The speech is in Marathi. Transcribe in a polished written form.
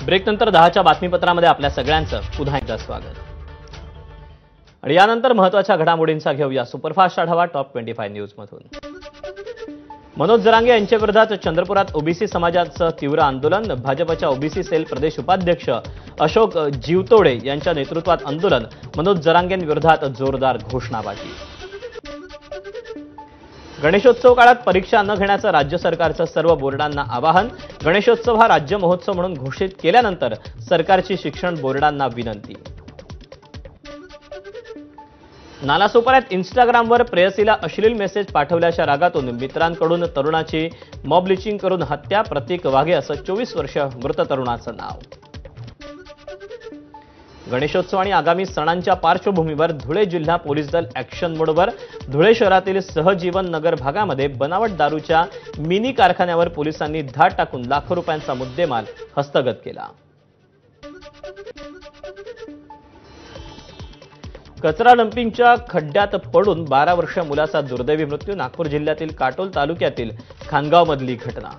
ब्रेकनंतर 10च्या बातमीपत्रामध्ये आपल्या सगळ्यांचं पुन्हा एकदा स्वागत। आणि यानंतर महत्त्वाच्या घडामोडींचा घेऊया सुपरफास्ट आढावा टॉप 25 न्यूज मधून। मनोज जरांगे यांच्या विरोधात चंद्रपुरात ओबीसी समाजाचं तीव्र आंदोलन। भाजपच्या ओबीसी सेल प्रदेश उपाध्यक्ष अशोक जीवतोडे यांच्या नेतृत्वात आंदोलन। मनोज जरांगेंविरोधात जोरदार घोषणाबाजी। गणेशोत्सव काळात परीक्षा न घेण्याचं राज्य सरकारचं सर्व बोर्डांना आवाहन। गणेशोत्सव हा राज्य महोत्सव म्हणून घोषित केल्यानंतर सरकारची शिक्षण बोर्डांना विनंती। नालासोपाऱ्यात इंस्टाग्रामवर प्रेयसीला अश्लील मेसेज पाठवल्याच्या रागातून मित्रांकडून तरुणाची मॉब लिचिंग करून हत्या। प्रतीक वाघे असं 24 वर्ष मृत तरुणाचं नाव। गणेशोत्सव आणि आगामी सणांच्या पार्श्वभूमीवर धुळे जिल्हा पोलीस दल ॲक्शन मोडवर। धुळे शहरातील सहजीवन नगर भागामध्ये बनावट दारूच्या मिनी कारखान्यावर पोलिसांनी धाड टाकून लाखो रुपयांचा मुद्देमाल हस्तगत केला। कचरा डंपिंगच्या खड्ड्यात पडून 12 वर्षीय मुलाचा दुर्दैवी मृत्यू। नागपूर जिल्ह्यातील काटोल तालुक्यातील खानगावमधली घटना।